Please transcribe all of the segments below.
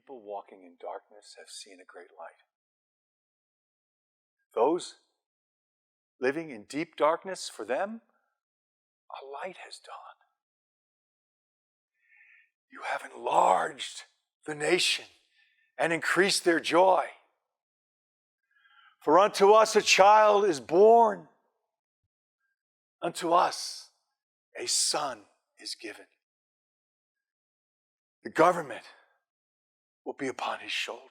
people walking in darkness have seen a great light. Those living in deep darkness, for them, a light has dawned. You have enlarged the nation and increased their joy. For unto us a child is born, unto us a son is given. The government will be upon his shoulder.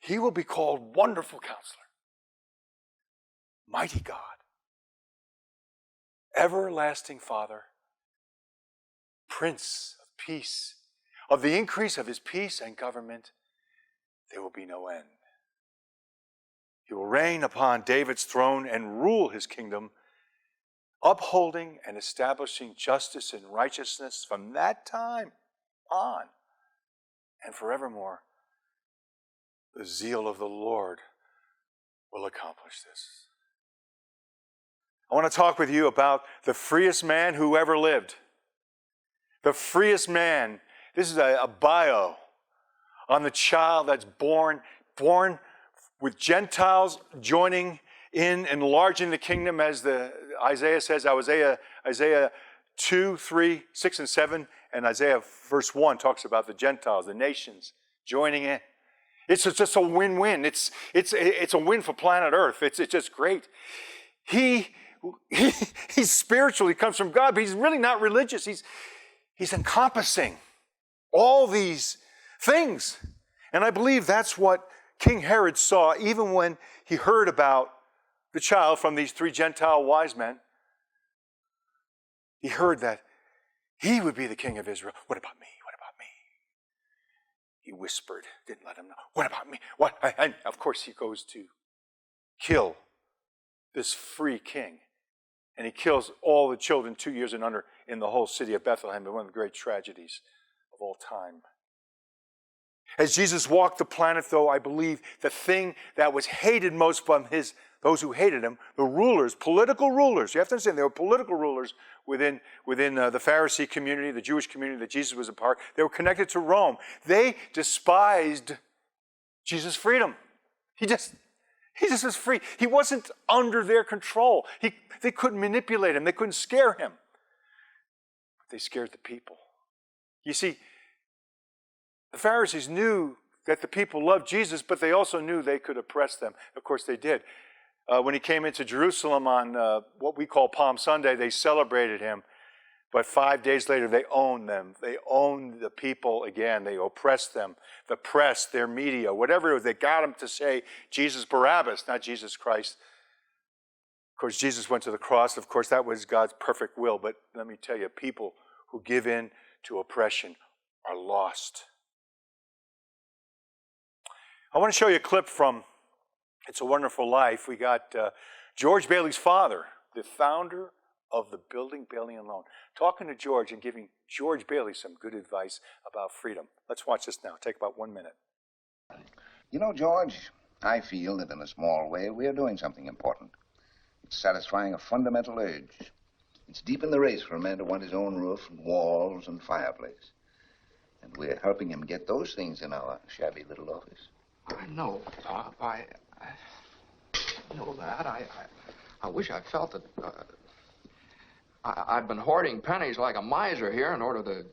He will be called Wonderful Counselor, Mighty God, Everlasting Father, Prince of Peace. Of the increase of his peace and government, there will be no end. He will reign upon David's throne and rule his kingdom, upholding and establishing justice and righteousness from that time on and forevermore. The zeal of the Lord will accomplish this. I want to talk with you about the freest man who ever lived. The freest man. This is a bio on the child that's born with Gentiles joining in, enlarging the kingdom, as Isaiah says, Isaiah 2, 3, 6, and 7, and Isaiah verse 1 talks about the Gentiles, the nations joining in. It's just a win-win. It's a win for planet Earth. It's just great. He spiritually comes from God, but he's really not religious. He's encompassing all these things. And I believe that's what King Herod saw even when he heard about the child from these 3 Gentile wise men. He heard that he would be the king of Israel. What about me? What about me? He whispered, didn't let him know. What about me? What? And of course he goes to kill this free king. And he kills all the children 2 years and under in the whole city of Bethlehem, one of the great tragedies of all time. As Jesus walked the planet, though, I believe the thing that was hated most from those who hated him, the rulers, political rulers. You have to understand, there were political rulers within the Pharisee community, the Jewish community that Jesus was a part. They were connected to Rome. They despised Jesus' freedom. He just was free. He wasn't under their control. They couldn't manipulate him. They couldn't scare him. But they scared the people. You see, the Pharisees knew that the people loved Jesus, but they also knew they could oppress them. Of course, they did. When he came into Jerusalem on what we call Palm Sunday, they celebrated him. But 5 days later, they owned them. They owned the people again. They oppressed them. The press, their media, whatever it was, they got them to say Jesus Barabbas, not Jesus Christ. Of course, Jesus went to the cross. Of course, that was God's perfect will. But let me tell you, people who give in to oppression are lost. I want to show you a clip from It's a Wonderful Life. We got George Bailey's father, the founder of the building Bailey and Loan, talking to George and giving George Bailey some good advice about freedom. Let's watch this now. Take about 1 minute. You know, George, I feel that in a small way we are doing something important. It's satisfying a fundamental urge. It's deep in the race for a man to want his own roof and walls and fireplace. And we're helping him get those things in our shabby little office. I know, Pop. I know that. I wish I felt that I've been hoarding pennies like a miser here in order to...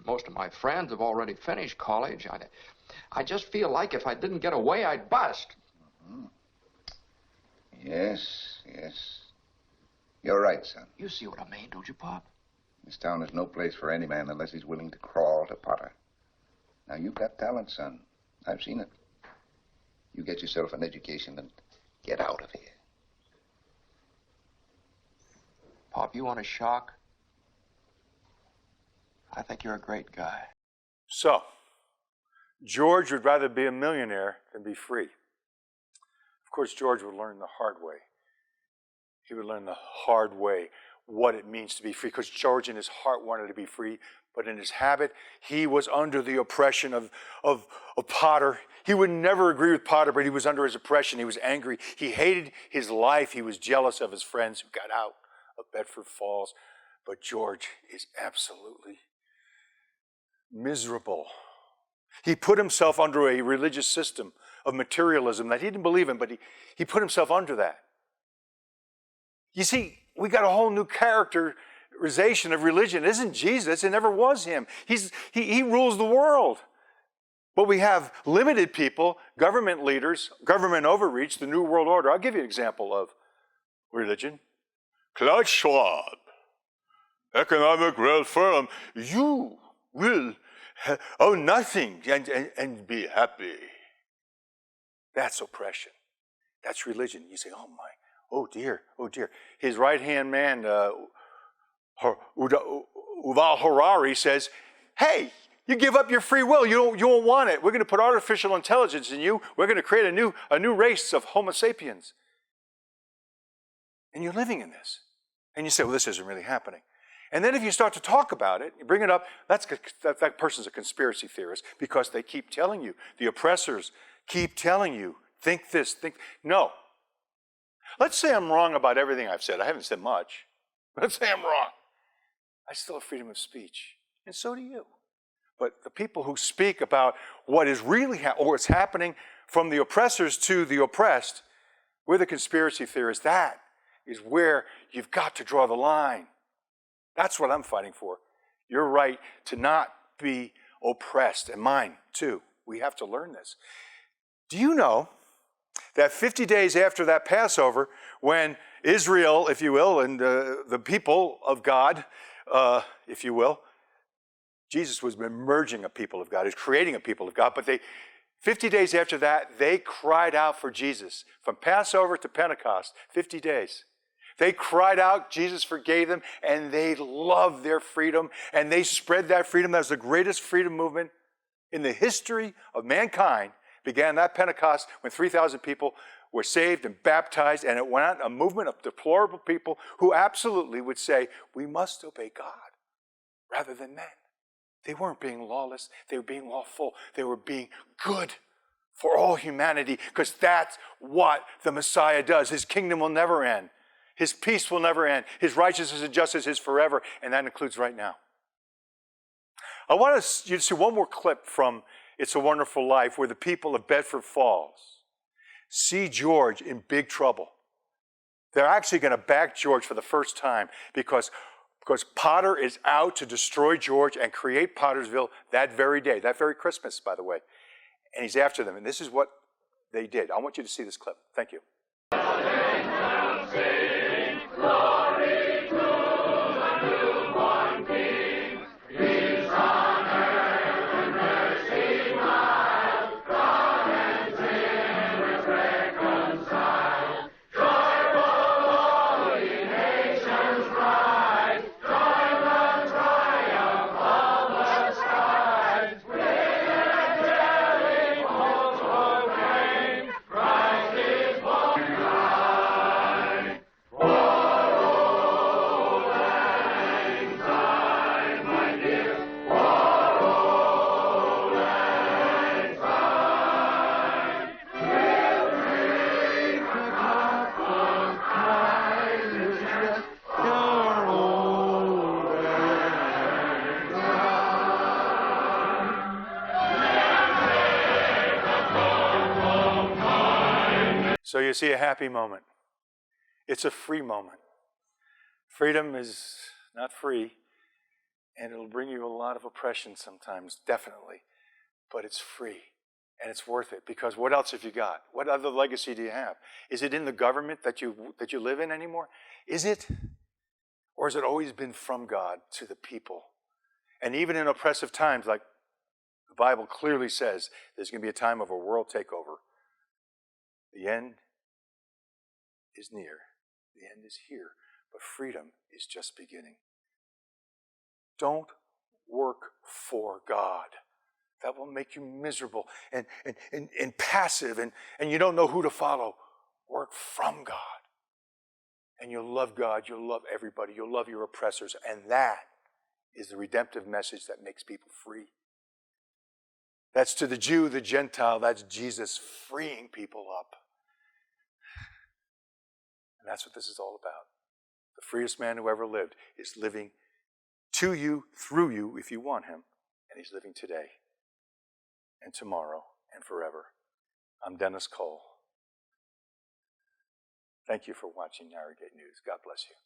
Most of my friends have already finished college. I just feel like if I didn't get away, I'd bust. Mm-hmm. Yes. You're right, son. You see what I mean, don't you, Pop? This town is no place for any man unless he's willing to crawl to Potter. Now, you've got talent, son. I've seen it. You get yourself an education and get out of here. Pop, you want a shock? I think you're a great guy. So, George would rather be a millionaire than be free. Of course, George would learn the hard way. He would learn the hard way what it means to be free, because George in his heart wanted to be free, but in his habit, he was under the oppression of Potter. He would never agree with Potter, but he was under his oppression. He was angry. He hated his life. He was jealous of his friends who got out of Bedford Falls. But George is absolutely miserable He put himself under a religious system of materialism that he didn't believe in, but he put himself under that. You see, we got a whole new characterization of religion. It isn't Jesus. It never was him. He rules the world. But we have limited people, government leaders, government overreach, the New World Order. I'll give you an example of religion. Klaus Schwab, economic reform. You will own nothing and be happy. That's oppression. That's religion. You say, oh my, oh dear, oh dear. His right-hand man, Yuval Harari, says, hey, you give up your free will. You won't want it. We're going to put artificial intelligence in you. We're going to create a new race of Homo sapiens. And you're living in this. And you say, well, this isn't really happening. And then if you start to talk about it, you bring it up, that person's a conspiracy theorist because they keep telling you, the oppressors keep telling you, think this, think... No. Let's say I'm wrong about everything I've said. I haven't said much. Let's say I'm wrong. I still have freedom of speech. And so do you. But the people who speak about what is really or what's happening from the oppressors to the oppressed, we're the conspiracy theorists. That is where you've got to draw the line. That's what I'm fighting for. Your right to not be oppressed, and mine too. We have to learn this. Do you know that 50 days after that Passover, when Israel, if you will, and the people of God, if you will, Jesus was emerging a people of God. He was creating a people of God. But 50 days after that, they cried out for Jesus. From Passover to Pentecost, 50 days. They cried out, Jesus forgave them, and they loved their freedom, and they spread that freedom. That was the greatest freedom movement in the history of mankind. Began that Pentecost when 3,000 people were saved and baptized, and it went out a movement of deplorable people who absolutely would say, we must obey God rather than men. They weren't being lawless. They were being lawful. They were being good for all humanity because that's what the Messiah does. His kingdom will never end. His peace will never end. His righteousness and justice is forever, and that includes right now. I want you to see one more clip from It's a Wonderful Life where the people of Bedford Falls see George in big trouble. They're actually going to back George for the first time because Potter is out to destroy George and create Pottersville that very day, that very Christmas, by the way. And he's after them, and this is what they did. I want you to see this clip. Thank you. So you see a happy moment. It's a free moment. Freedom is not free, and it'll bring you a lot of oppression sometimes, definitely. But it's free, and it's worth it, because what else have you got? What other legacy do you have? Is it in the government that you live in anymore? Is it? Or has it always been from God to the people? And even in oppressive times, like the Bible clearly says, there's going to be a time of a world takeover. The end is near. The end is here. But freedom is just beginning. Don't work for God. That will make you miserable and passive, and you don't know who to follow. Work from God. And you'll love God, you'll love everybody, you'll love your oppressors, and that is the redemptive message that makes people free. That's to the Jew, the Gentile, that's Jesus freeing people up. And that's what this is all about. The freest man who ever lived is living to you, through you, if you want him, and he's living today. and tomorrow and forever. I'm Dennis Cole. Thank you for watching Narrowgate News. God bless you.